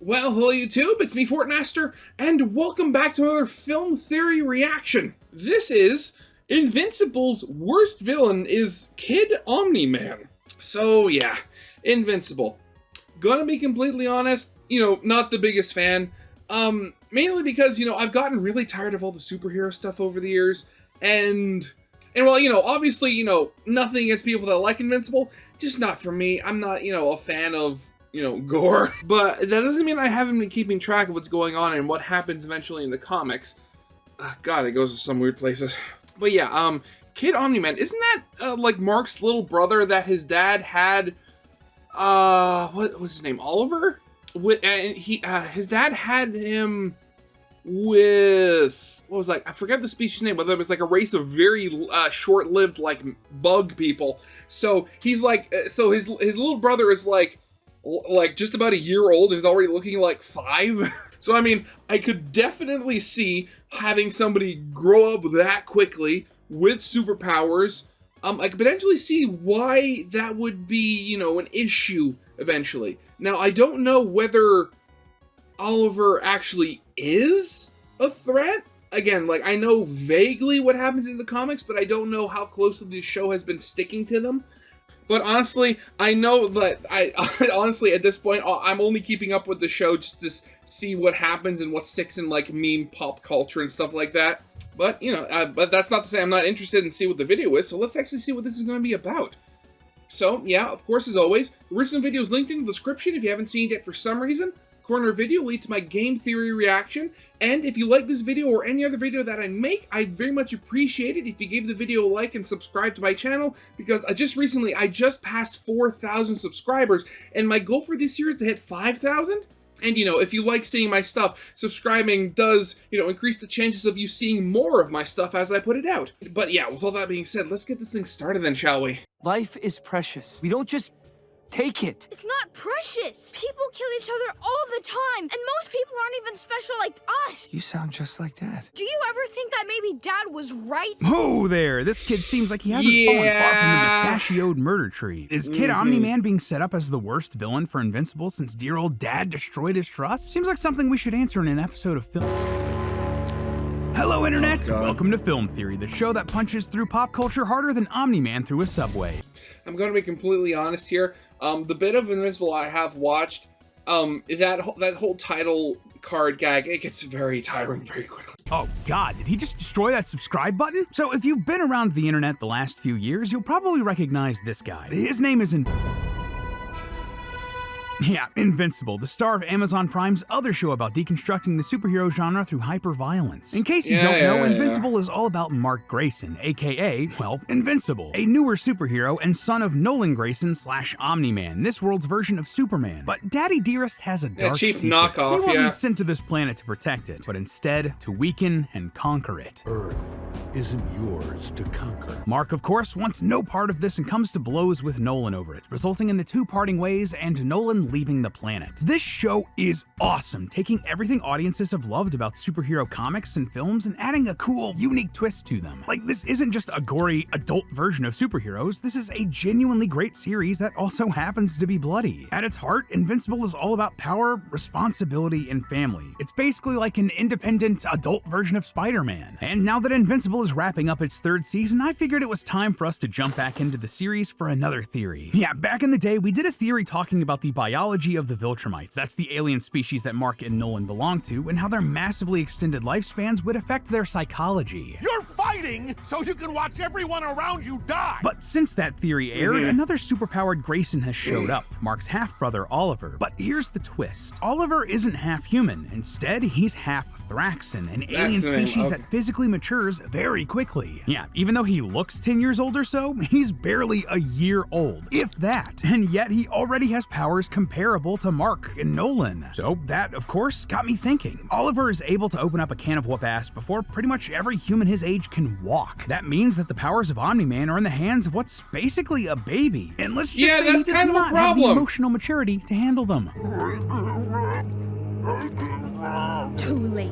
Well, hello YouTube, it's me Fortmaster, and welcome back to another film theory reaction. This is Invincible's worst villain is Kid Omni-Man. So yeah, Invincible. Gonna be completely honest, not the biggest fan. Mainly because, I've gotten really tired of all the superhero stuff over the years, and well, obviously, nothing against people that like Invincible, just not for me. I'm not, a fan of gore. But that doesn't mean I haven't been keeping track of what's going on and what happens eventually in the comics. God, it goes to some weird places. But yeah, Kid Omni-Man, isn't that, like, Mark's little brother that his dad had, what was his name, Oliver? And his dad had him with, what was I forget the species name, but it was like a race of very short-lived, like, bug people. So he's like, so his little brother is like just about a year old, is already looking like 5. So I mean, I could definitely see having somebody grow up that quickly with superpowers. I could potentially see why that would be, an issue eventually. Now, I don't know whether Oliver actually is a threat. Again, like, I know vaguely what happens in the comics, but I don't know how closely the show has been sticking to them. But honestly, I know that honestly, at this point, I'm only keeping up with the show just to see what happens and what sticks in, like, meme pop culture and stuff like that. But, but that's not to say I'm not interested in see what the video is, so let's actually see what this is going to be about. So, yeah, of course, as always, the original video is linked in the description if you haven't seen it yet for some reason. Corner video will lead to my game theory reaction, and if you like this video or any other video that I make, I'd very much appreciate it if you gave the video a like and subscribe to my channel, because I just passed 4,000 subscribers, and my goal for this year is to hit 5,000. And, if you like seeing my stuff, subscribing does, increase the chances of you seeing more of my stuff as I put it out. But yeah, with all that being said, let's get this thing started then, shall we? Life is precious. We don't just take it. It's not precious. People kill each other all the time, and most people aren't even special like us. You sound just like Dad. Do you ever think that maybe Dad was right? Oh there, this kid seems like he hasn't fallen far from the mustachioed murder tree. Is Kid Omni-Man being set up as the worst villain for Invincible since dear old Dad destroyed his trust? Seems like something we should answer in an episode of film. Hello Internet, welcome to Film Theory, the show that punches through pop culture harder than Omni-Man through a subway. I'm going to be completely honest here. The bit of Invincible I have watched, that whole title card gag, it gets very tiring very quickly. Oh God, did he just destroy that subscribe button? So if you've been around the internet the last few years, you'll probably recognize this guy. His name is Invincible, the star of Amazon Prime's other show about deconstructing the superhero genre through hyper-violence. In case you don't know, Invincible is all about Mark Grayson, aka, well, Invincible, a newer superhero and son of Nolan Grayson / Omni-Man, this world's version of Superman. But Daddy Dearest has a dark cheap secret. knockoff, He wasn't sent to this planet to protect it, but instead to weaken and conquer it. Earth isn't yours to conquer. Mark, of course, wants no part of this and comes to blows with Nolan over it, resulting in the two parting ways and Nolan leaving the planet. This show is awesome, taking everything audiences have loved about superhero comics and films and adding a cool, unique twist to them. Like, this isn't just a gory, adult version of superheroes, this is a genuinely great series that also happens to be bloody. At its heart, Invincible is all about power, responsibility, and family. It's basically like an independent, adult version of Spider-Man. And now that Invincible is wrapping up its 3rd season, I figured it was time for us to jump back into the series for another theory. Yeah, back in the day, we did a theory talking about the biology of the Viltrumites. That's the alien species that Mark and Nolan belong to, and how their massively extended lifespans would affect their psychology. You're fighting so you can watch everyone around you die! But since that theory aired, another superpowered Grayson has showed up, Mark's half-brother Oliver. But here's the twist. Oliver isn't half human. Instead, he's half Thraxan, an alien species that physically matures very quickly. Yeah, even though he looks 10 years old or so, he's barely a year old, if that. And yet he already has powers comparable to Mark and Nolan. So that, of course, got me thinking. Oliver is able to open up a can of whoop-ass before pretty much every human his age can walk. That means that the powers of Omni-Man are in the hands of what's basically a baby. And let's just say that's he kind does of a not have the problem. emotional maturity to handle them. Too late.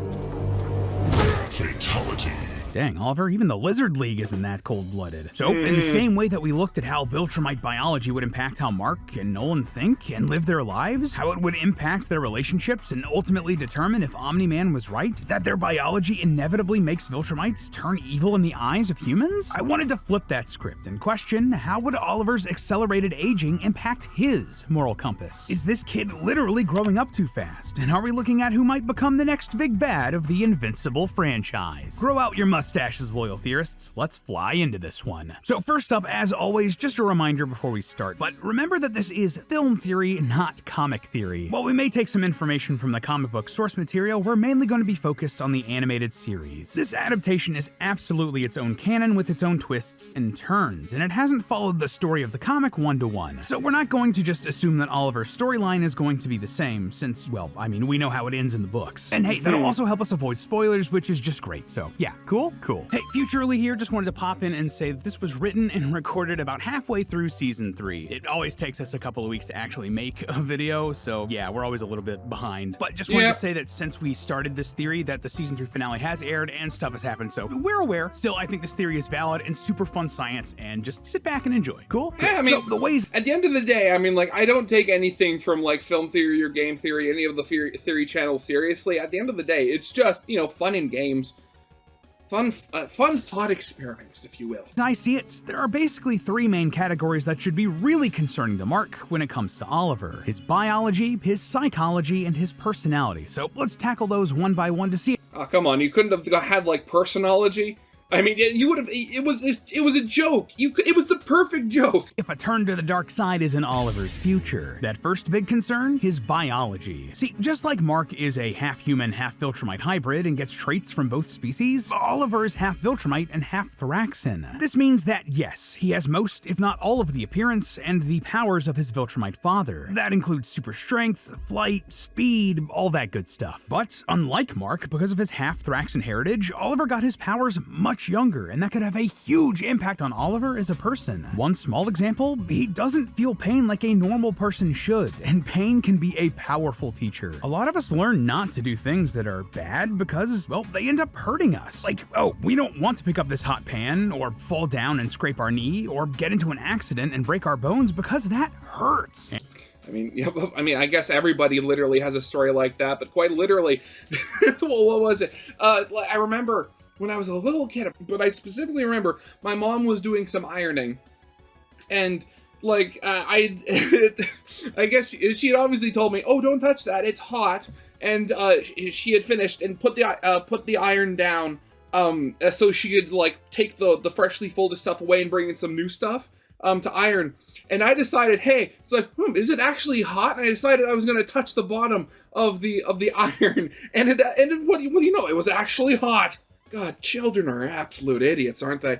Fatality. Dang, Oliver, even the Lizard League isn't that cold-blooded. So, in the same way that we looked at how Viltrumite biology would impact how Mark and Nolan think and live their lives, how it would impact their relationships and ultimately determine if Omni-Man was right, that their biology inevitably makes Viltrumites turn evil in the eyes of humans, I wanted to flip that script and question, how would Oliver's accelerated aging impact his moral compass? Is this kid literally growing up too fast? And are we looking at who might become the next big bad of the Invincible franchise? Grow out your mustaches, loyal theorists. Let's fly into this one. So first up, as always, just a reminder before we start, but remember that this is film theory, not comic theory. While we may take some information from the comic book source material, we're mainly going to be focused on the animated series. This adaptation is absolutely its own canon with its own twists and turns, and it hasn't followed the story of the comic one-to-one. So we're not going to just assume that Oliver's storyline is going to be the same, since, well, I mean, we know how it ends in the books. And hey, that'll also help us avoid spoilers, which is just great, so yeah, cool? Cool. Hey, Futurely here, just wanted to pop in and say that this was written and recorded about halfway through season 3. It always takes us a couple of weeks to actually make a video, so yeah, we're always a little bit behind. But just wanted to say that since we started this theory, that the season 3 finale has aired and stuff has happened, so we're aware. Still, I think this theory is valid and super fun science, and just sit back and enjoy. Cool? Yeah, I mean, so the ways at the end of the day, I mean, like, I don't take anything from, like, film theory or game theory, any of the theory channels seriously. At the end of the day, it's just, you know, fun in games. Fun thought experiments, if you will. As I see it, there are basically 3 main categories that should be really concerning to Mark when it comes to Oliver: his biology, his psychology, and his personality. So let's tackle those one by one to see. Oh, come on, you couldn't have had, like, personology? I mean, you would have. It was a joke. It was the perfect joke. If a turn to the dark side is in Oliver's future, that first big concern, his biology. See, just like Mark is a half-human, half-Viltrumite hybrid and gets traits from both species, Oliver is half-Viltrumite and half-Thraxan. This means that, yes, he has most, if not all of the appearance and the powers of his Viltrumite father. That includes super strength, flight, speed, all that good stuff. But, unlike Mark, because of his half-Thraxan heritage, Oliver got his powers much younger, and that could have a huge impact on Oliver as a person. One small example, he doesn't feel pain like a normal person should, and pain can be a powerful teacher. A lot of us learn not to do things that are bad because, well, they end up hurting us. Like, oh, we don't want to pick up this hot pan, or fall down and scrape our knee, or get into an accident and break our bones because that hurts. I mean, yeah, I guess everybody literally has a story like that, but quite literally, well, what was it? I remember when I was a little kid, but I specifically remember my mom was doing some ironing, and like I guess she had obviously told me, "Oh, don't touch that; it's hot." And she had finished and put the iron down, so she could like take the freshly folded stuff away and bring in some new stuff to iron. And I decided, hey, it's like, is it actually hot? And I decided I was going to touch the bottom of the iron, and what do you know? It was actually hot. God, children are absolute idiots, aren't they?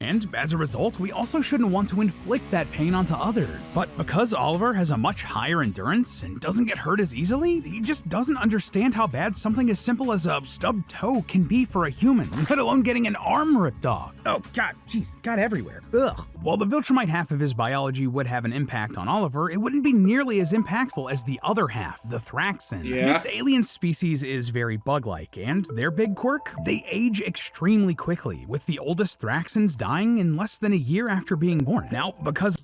And as a result, we also shouldn't want to inflict that pain onto others. But because Oliver has a much higher endurance and doesn't get hurt as easily, he just doesn't understand how bad something as simple as a stubbed toe can be for a human, let alone getting an arm ripped off. Oh god, jeez, got everywhere. Ugh. While the Viltrumite half of his biology would have an impact on Oliver, it wouldn't be nearly as impactful as the other half, the Thraxan. Yeah. This alien species is very bug-like, and their big quirk? They age extremely quickly, with the oldest Thraxans dying in less than a year after being born. Now, because...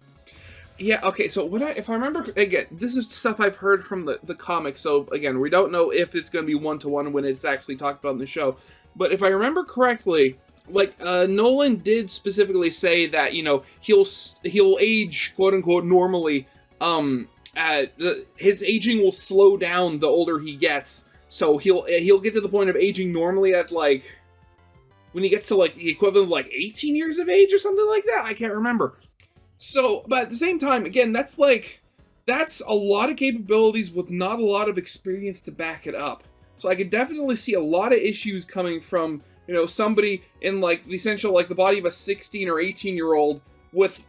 Yeah, okay, so if I remember, again, this is stuff I've heard from the comics, so again, we don't know if it's going to be one-to-one when it's actually talked about in the show, but if I remember correctly, like, Nolan did specifically say that, you know, he'll age, quote-unquote, normally, his aging will slow down the older he gets, so he'll get to the point of aging normally at, like, when he gets to, like, the equivalent of, like, 18 years of age or something like that. I can't remember. So, but at the same time, again, that's a lot of capabilities with not a lot of experience to back it up. So I could definitely see a lot of issues coming from, you know, somebody in, like, the essential, like, the body of a 16 or 18-year-old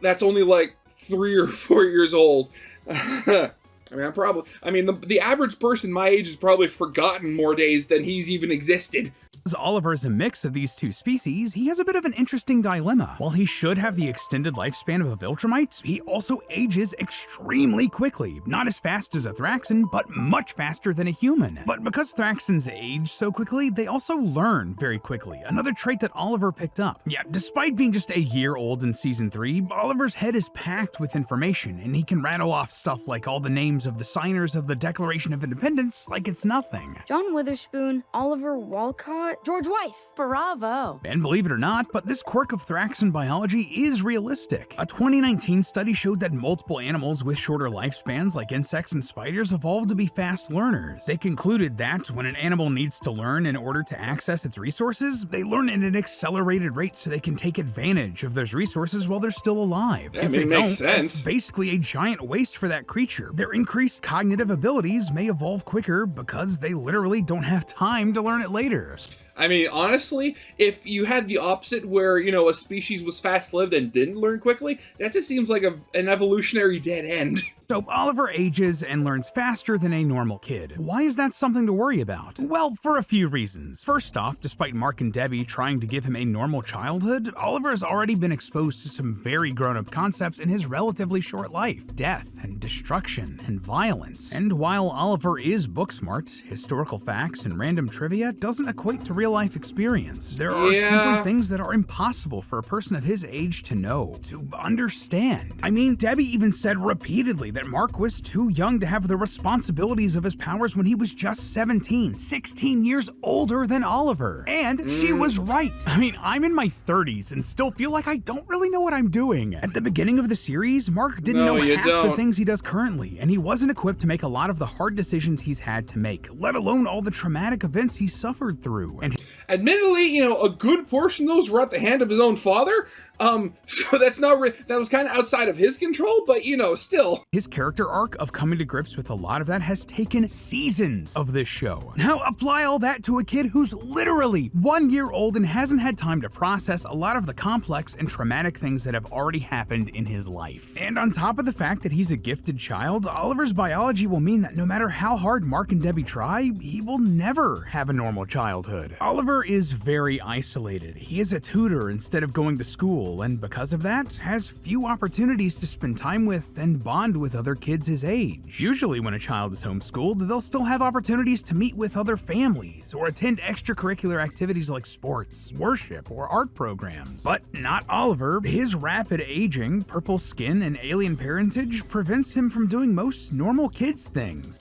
that's only, like, 3 or 4 years old. I mean, the average person my age has probably forgotten more days than he's even existed. Oliver is a mix of these two species, he has a bit of an interesting dilemma. While he should have the extended lifespan of a Viltrumite, he also ages extremely quickly. Not as fast as a Thraxan, but much faster than a human. But because Thraxans age so quickly, they also learn very quickly, another trait that Oliver picked up. Yeah, despite being just a year old in Season 3, Oliver's head is packed with information, and he can rattle off stuff like all the names of the signers of the Declaration of Independence like it's nothing. John Witherspoon, Oliver Walcott, George Wythe. Bravo. And believe it or not, but this quirk of Thraxan biology is realistic. A 2019 study showed that multiple animals with shorter lifespans like insects and spiders evolved to be fast learners. They concluded that when an animal needs to learn in order to access its resources, they learn at an accelerated rate so they can take advantage of those resources while they're still alive. Yeah, If they makes don't, sense. it's basically a giant waste for that creature. Their increased cognitive abilities may evolve quicker because they literally don't have time to learn it later. I mean, honestly, if you had the opposite where, a species was fast-lived and didn't learn quickly, that just seems like an evolutionary dead end. So Oliver ages and learns faster than a normal kid. Why is that something to worry about? Well, for a few reasons. First off, despite Mark and Debbie trying to give him a normal childhood, Oliver has already been exposed to some very grown-up concepts in his relatively short life. Death and destruction and violence. And while Oliver is book smart, historical facts and random trivia doesn't equate to real-life experience. There are simply things that are impossible for a person of his age to know, to understand. I mean, Debbie even said repeatedly that Mark was too young to have the responsibilities of his powers when he was just 17, 16 years older than Oliver. And she was right. I mean, I'm in my 30s and still feel like I don't really know what I'm doing. At the beginning of the series, Mark didn't know half the things he does currently, and he wasn't equipped to make a lot of the hard decisions he's had to make, let alone all the traumatic events he suffered through. And admittedly, a good portion of those were at the hand of his own father. So that's not that was kind of outside of his control, but still. His character arc of coming to grips with a lot of that has taken seasons of this show. Now apply all that to a kid who's literally 1 year old and hasn't had time to process a lot of the complex and traumatic things that have already happened in his life. And on top of the fact that he's a gifted child, Oliver's biology will mean that no matter how hard Mark and Debbie try, he will never have a normal childhood. Oliver is very isolated. He is a tutor instead of going to school, and because of that, has few opportunities to spend time with and bond with other kids his age. Usually when a child is homeschooled, they'll still have opportunities to meet with other families or attend extracurricular activities like sports, worship, or art programs. But not Oliver. His rapid aging, purple skin, and alien parentage prevents him from doing most normal kids' things.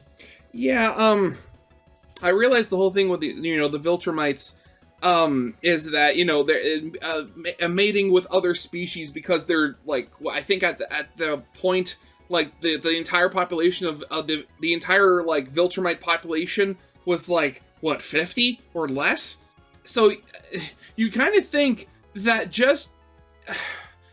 Yeah, I realized the whole thing with the Viltrumites is that they're mating with other species because they're I think at the point the entire population of the entire Viltrumite population was 50 or less. So you kind of think that just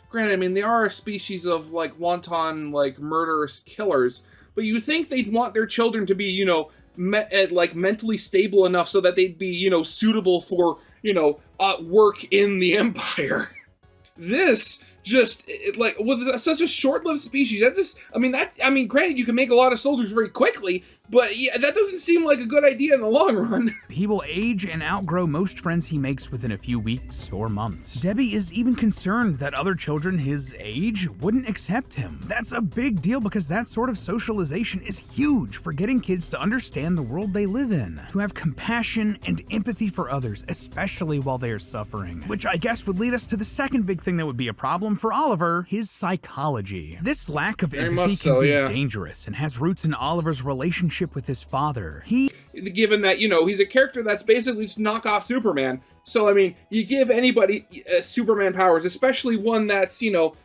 granted, I mean they are a species of wanton murderous killers, but you think they'd want their children to be mentally stable enough so that they'd be, suitable for, work in the Empire. This just, with such a short-lived species, granted, you can make a lot of soldiers very quickly, but yeah, that doesn't seem like a good idea in the long run. He will age and outgrow most friends he makes within a few weeks or months. Debbie is even concerned that other children his age wouldn't accept him. That's a big deal because that sort of socialization is huge for getting kids to understand the world they live in, to have compassion and empathy for others, especially while they are suffering. Which I guess would lead us to the second big thing that would be a problem for Oliver, his psychology. This lack of empathy can be dangerous and has roots in Oliver's relationship with his father. Given that, he's a character that's basically just knockoff Superman. So, I mean, you give anybody Superman powers, especially one that's,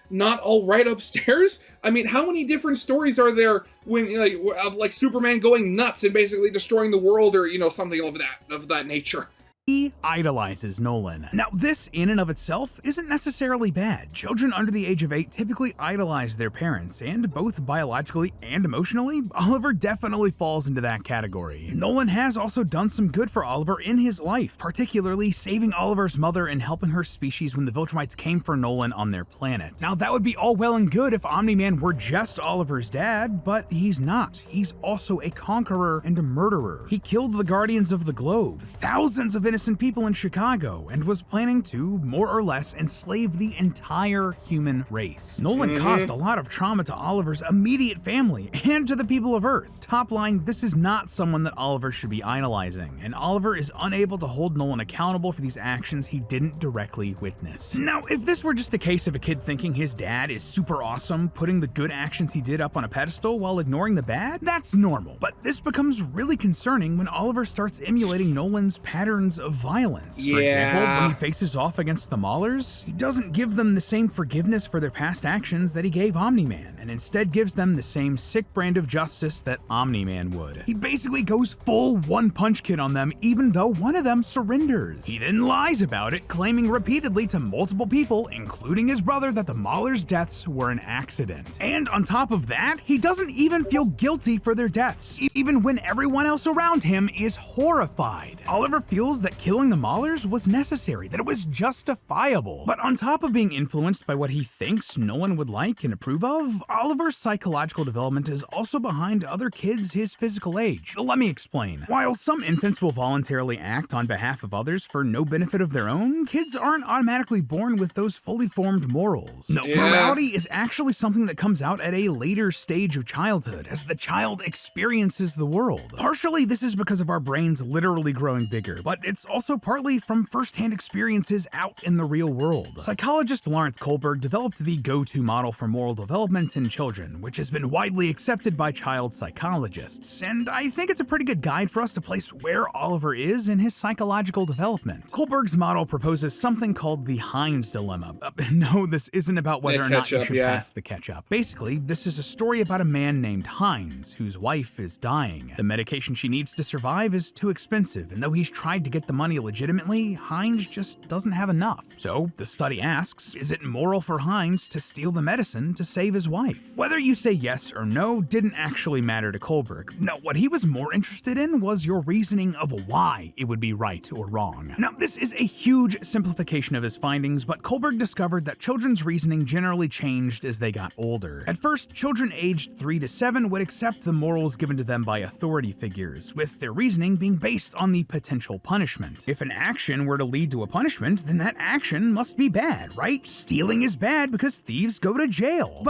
not all right upstairs. I mean, how many different stories are there when, of Superman going nuts and basically destroying the world or, something of that nature? He idolizes Nolan. Now, this in and of itself isn't necessarily bad. Children under the age of 8 typically idolize their parents, and both biologically and emotionally, Oliver definitely falls into that category. Nolan has also done some good for Oliver in his life, particularly saving Oliver's mother and helping her species when the Viltrumites came for Nolan on their planet. Now, that would be all well and good if Omni-Man were just Oliver's dad, but he's not. He's also a conqueror and a murderer. He killed the Guardians of the Globe, thousands of innocent innocent people in Chicago and was planning to, more or less, enslave the entire human race. Nolan caused a lot of trauma to Oliver's immediate family and to the people of Earth. Top line, this is not someone that Oliver should be idolizing, and Oliver is unable to hold Nolan accountable for these actions he didn't directly witness. Now, if this were just a case of a kid thinking his dad is super awesome, putting the good actions he did up on a pedestal while ignoring the bad, that's normal. But this becomes really concerning when Oliver starts emulating Nolan's patterns of violence. For example, when he faces off against the Maulers, he doesn't give them the same forgiveness for their past actions that he gave Omni-Man, and instead gives them the same sick brand of justice that Omni-Man would. He basically goes full one-punch kid on them even though one of them surrenders. He then lies about it, claiming repeatedly to multiple people, including his brother, that the Maulers' deaths were an accident. And on top of that, he doesn't even feel guilty for their deaths, even when everyone else around him is horrified. Oliver feels that killing the Maulers was necessary, that it was justifiable. But on top of being influenced by what he thinks Nolan would like and approve of, Oliver's psychological development is also behind other kids his physical age. Let me explain. While some infants will voluntarily act on behalf of others for no benefit of their own, kids aren't automatically born with those fully formed morals. No, morality is actually something that comes out at a later stage of childhood, as the child experiences the world. Partially, this is because of our brains literally growing bigger, but it's also partly from first-hand experiences out in the real world. Psychologist Lawrence Kohlberg developed the go-to model for moral development in children, which has been widely accepted by child psychologists, and I think it's a pretty good guide for us to place where Oliver is in his psychological development. Kohlberg's model proposes something called the Heinz dilemma. No, this isn't about whether or not you should pass the ketchup. Basically, this is a story about a man named Heinz, whose wife is dying. The medication she needs to survive is too expensive, and though he's tried to get the money legitimately, Heinz just doesn't have enough. So, the study asks, is it moral for Heinz to steal the medicine to save his wife? Whether you say yes or no didn't actually matter to Kohlberg. No, what he was more interested in was your reasoning of why it would be right or wrong. Now, this is a huge simplification of his findings, but Kohlberg discovered that children's reasoning generally changed as they got older. At first, children aged 3 to 7 would accept the morals given to them by authority figures, with their reasoning being based on the potential punishment. If an action were to lead to a punishment, then that action must be bad, right? Stealing is bad because thieves go to jail.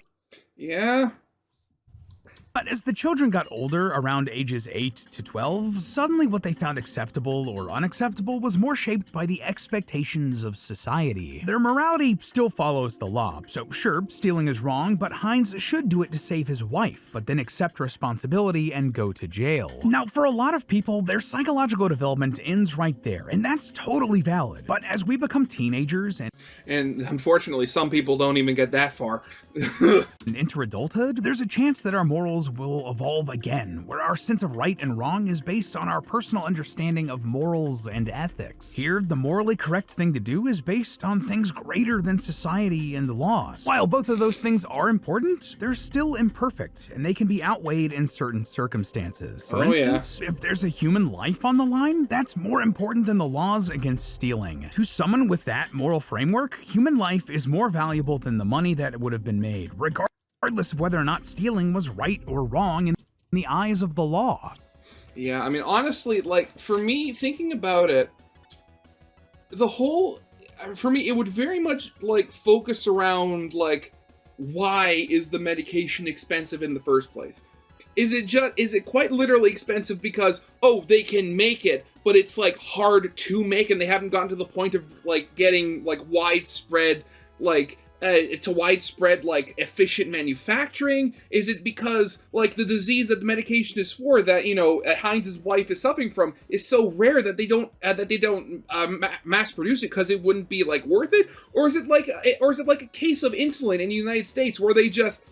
But as the children got older, around ages 8 to 12, suddenly what they found acceptable or unacceptable was more shaped by the expectations of society. Their morality still follows the law, so sure, stealing is wrong, but Heinz should do it to save his wife, but then accept responsibility and go to jail. Now, for a lot of people, their psychological development ends right there, and that's totally valid. But as we become teenagers and unfortunately, some people don't even get that far. and enter adulthood, there's a chance that our morals will evolve again, where our sense of right and wrong is based on our personal understanding of morals and ethics. Here, the morally correct thing to do is based on things greater than society and the laws. While both of those things are important, they're still imperfect, and they can be outweighed in certain circumstances. For instance, if there's a human life on the line, that's more important than the laws against stealing. To someone with that moral framework, human life is more valuable than the money that would have been made, regardless of whether or not stealing was right or wrong in the eyes of the law. Yeah, I mean, honestly, like, for me, thinking about it, for me, it would very much, like, focus around, like, why is the medication expensive in the first place? Is it quite literally expensive because, oh, they can make it, but it's, like, hard to make and they haven't gotten to the point of, like, getting, like, widespread, like, efficient manufacturing? Is it because, like, the disease that the medication is for, that, you know, Heinz's wife is suffering from, is so rare that they don't mass produce it because it wouldn't be, like, worth it? Or is it like a case of insulin in the United States where they just,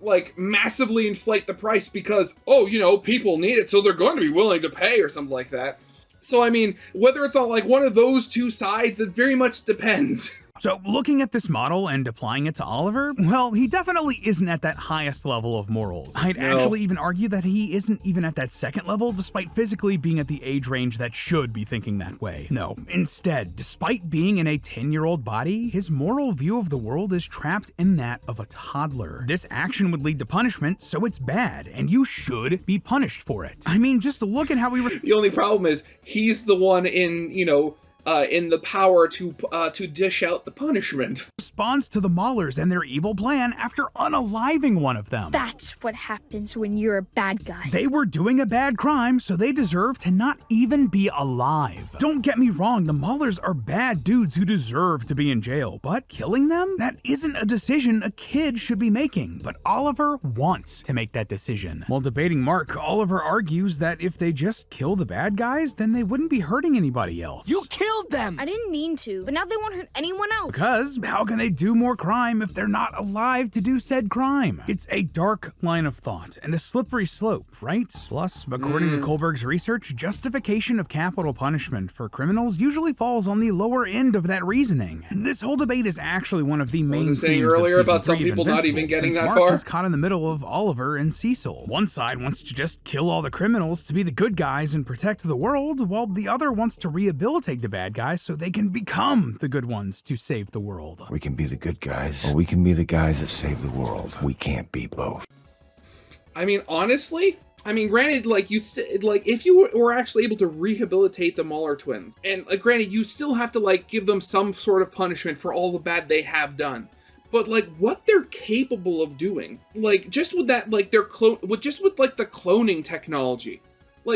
like, massively inflate the price because, oh, you know, people need it, so they're going to be willing to pay, or something like that? So, I mean, whether it's on, like, one of those two sides, it very much depends. So looking at this model and applying it to Oliver, well, he definitely isn't at that highest level of morals. I'd actually even argue that he isn't even at that second level, despite physically being at the age range that should be thinking that way. No, instead, despite being in a 10-year-old body, his moral view of the world is trapped in that of a toddler. This action would lead to punishment, so it's bad, and you should be punished for it. I mean, just look at how we The only problem is he's the one in, in the power to dish out the punishment. responds to the Maulers and their evil plan after unaliving one of them. That's what happens when you're a bad guy. They were doing a bad crime, so they deserve to not even be alive. Don't get me wrong, the Maulers are bad dudes who deserve to be in jail, but killing them? That isn't a decision a kid should be making, but Oliver wants to make that decision. While debating Mark, Oliver argues that if they just kill the bad guys, then they wouldn't be hurting anybody else. You killed them! I didn't mean to, but now they won't hurt anyone else. Because how can they do more crime if they're not alive to do said crime? It's a dark line of thought and a slippery slope, right? Plus, according to Kohlberg's research, justification of capital punishment for criminals usually falls on the lower end of that reasoning. This whole debate is actually one of the main themes saying earlier of about season some 3 of people not Invincible, even getting since that Mark far. is caught in the middle of Oliver and Cecil. One side wants to just kill all the criminals to be the good guys and protect the world, while the other wants to rehabilitate the bad guys so they can become the good ones to save the world. We can be the good guys, or we can be the guys that save the world. We can't be both. I mean, honestly, granted, if you were actually able to rehabilitate the Mauler twins, and granted, you still have to give them some sort of punishment for all the bad they have done. But what they're capable of doing, just with that, the cloning technology,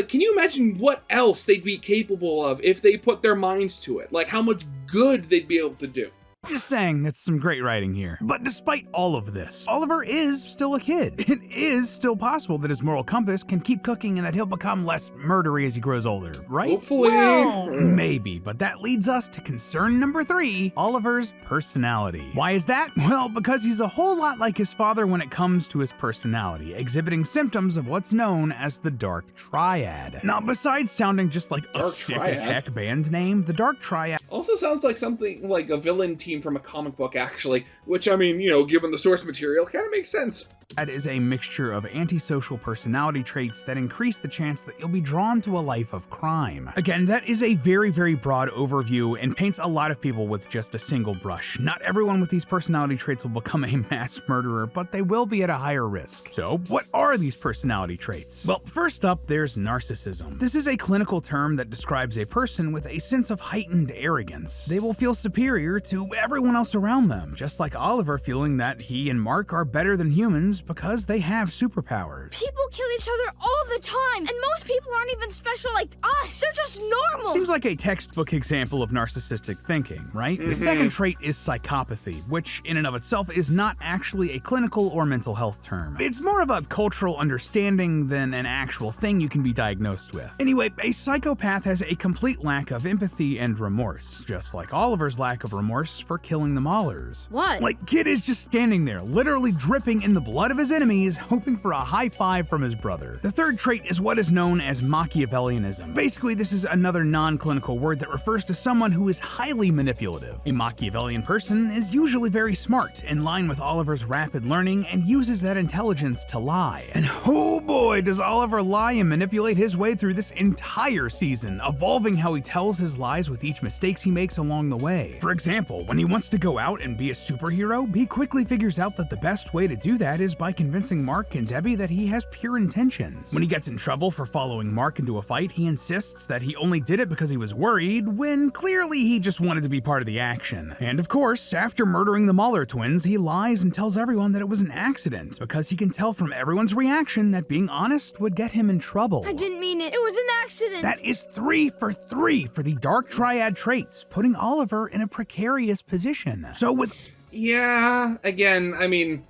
can you imagine what else they'd be capable of if they put their minds to it? How much good they'd be able to do. Just saying, that's some great writing here. But despite all of this, Oliver is still a kid. It is still possible that his moral compass can keep cooking and that he'll become less murdery as he grows older, right? Hopefully. Well, maybe, but that leads us to concern number 3, Oliver's personality. Why is that? Well, because he's a whole lot like his father when it comes to his personality, exhibiting symptoms of what's known as the Dark Triad. Now, besides sounding just like a sick-as-heck band name, the Dark Triad also sounds like something like a villain team from a comic book, actually, which, given the source material, kind of makes sense. That is a mixture of antisocial personality traits that increase the chance that you'll be drawn to a life of crime. Again, that is a very, very broad overview and paints a lot of people with just a single brush. Not everyone with these personality traits will become a mass murderer, but they will be at a higher risk. So, what are these personality traits? Well, first up, there's narcissism. This is a clinical term that describes a person with a sense of heightened arrogance. They will feel superior to everyone else around them, just like Oliver feeling that he and Mark are better than humans because they have superpowers. People kill each other all the time, and most people aren't even special like us. They're just normal. Seems like a textbook example of narcissistic thinking, right? The second trait is psychopathy, which in and of itself is not actually a clinical or mental health term. It's more of a cultural understanding than an actual thing you can be diagnosed with. Anyway, a psychopath has a complete lack of empathy and remorse, just like Oliver's lack of remorse for killing the Maulers. What? Kid is just standing there, literally dripping in the blood of his enemies, hoping for a high five from his brother. The third trait is what is known as Machiavellianism. Basically, this is another non-clinical word that refers to someone who is highly manipulative. A Machiavellian person is usually very smart, in line with Oliver's rapid learning, and uses that intelligence to lie. And oh boy, does Oliver lie and manipulate his way through this entire season, evolving how he tells his lies with each mistakes he makes along the way. For example, when he wants to go out and be a superhero, he quickly figures out that the best way to do that is by convincing Mark and Debbie that he has pure intentions. When he gets in trouble for following Mark into a fight, he insists that he only did it because he was worried, when clearly he just wanted to be part of the action. And of course, after murdering the Mauler twins, he lies and tells everyone that it was an accident, because he can tell from everyone's reaction that being honest would get him in trouble. I didn't mean it. It was an accident. That is 3 for 3 for the Dark Triad traits, putting Oliver in a precarious position. So with... Yeah, again,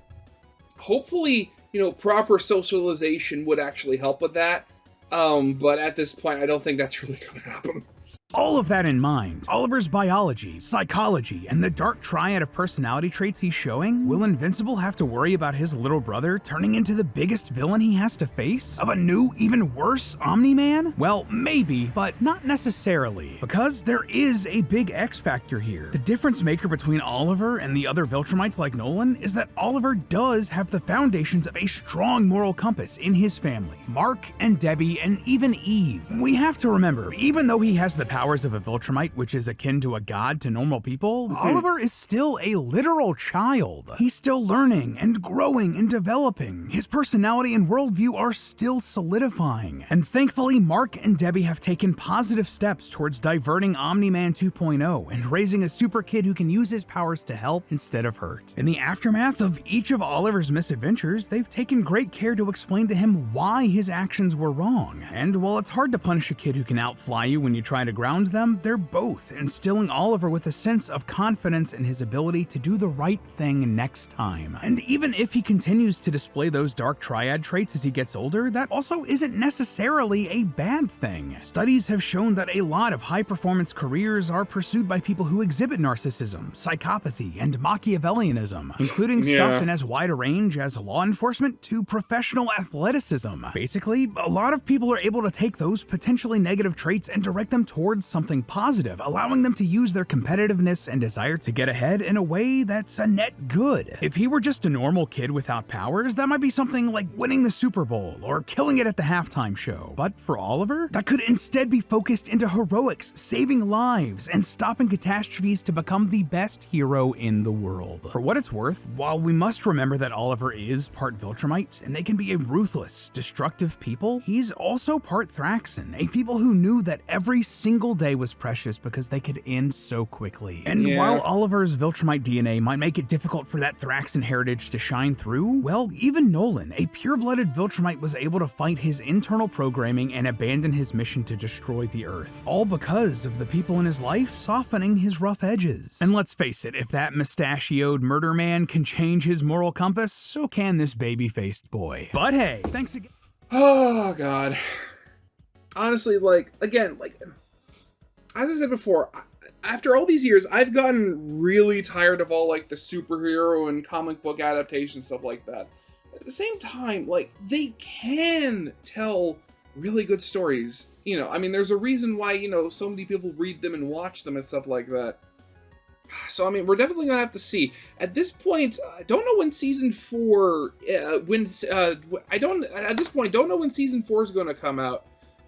hopefully, proper socialization would actually help with that. But at this point, I don't think that's really going to happen. All of that in mind, Oliver's biology, psychology, and the dark triad of personality traits he's showing, will Invincible have to worry about his little brother turning into the biggest villain he has to face? Of a new, even worse Omni-Man? Well, maybe, but not necessarily, because there is a big X factor here. The difference maker between Oliver and the other Viltrumites like Nolan is that Oliver does have the foundations of a strong moral compass in his family. Mark and Debbie and even Eve. We have to remember, even though he has the powers of a Viltrumite, which is akin to a god to normal people, Oliver is still a literal child. He's still learning and growing and developing. His personality and worldview are still solidifying. And thankfully, Mark and Debbie have taken positive steps towards diverting Omni-Man 2.0 and raising a super kid who can use his powers to help instead of hurt. In the aftermath of each of Oliver's misadventures, they've taken great care to explain to him why his actions were wrong. And while it's hard to punish a kid who can outfly you when you try to ground them, they're both instilling Oliver with a sense of confidence in his ability to do the right thing next time. And even if he continues to display those dark triad traits as he gets older, that also isn't necessarily a bad thing. Studies have shown that a lot of high-performance careers are pursued by people who exhibit narcissism, psychopathy, and Machiavellianism, including stuff in as wide a range as law enforcement to professional athleticism. Basically, a lot of people are able to take those potentially negative traits and direct them towards something positive, allowing them to use their competitiveness and desire to get ahead in a way that's a net good. If he were just a normal kid without powers, that might be something like winning the Super Bowl or killing it at the halftime show. But for Oliver, that could instead be focused into heroics, saving lives, and stopping catastrophes to become the best hero in the world. For what it's worth, while we must remember that Oliver is part Viltrumite, and they can be a ruthless, destructive people, he's also part Thraxan, a people who knew that every single day was precious because they could end so quickly. And while Oliver's Viltrumite DNA might make it difficult for that Thraxan heritage to shine through, well, even Nolan, a pure-blooded Viltrumite, was able to fight his internal programming and abandon his mission to destroy the Earth. All because of the people in his life softening his rough edges. And let's face it, if that mustachioed murder man can change his moral compass, so can this baby-faced boy. But hey, thanks again. Oh, God. Honestly, again, as I said before, after all these years, I've gotten really tired of all, the superhero and comic book adaptation stuff like that. At the same time, they can tell really good stories. I mean, there's a reason why, so many people read them and watch them and stuff like that. So, I mean, we're definitely gonna have to see. At this point, I don't know when season 4, at this point, don't know when season 4 is gonna come out.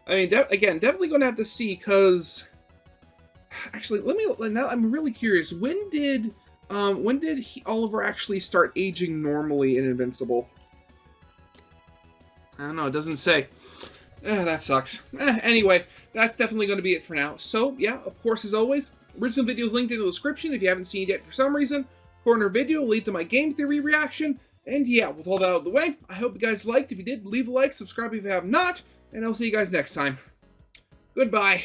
I mean, again, definitely gonna have to see, because... Actually, now I'm really curious. When did Oliver actually start aging normally in Invincible? I don't know, it doesn't say. That sucks. Anyway, that's definitely going to be it for now. So, yeah, of course, as always, original videos linked in the description if you haven't seen it yet for some reason. Corner video will lead to my game theory reaction. And yeah, with all that out of the way, I hope you guys liked. If you did, leave a like, subscribe if you have not, and I'll see you guys next time. Goodbye.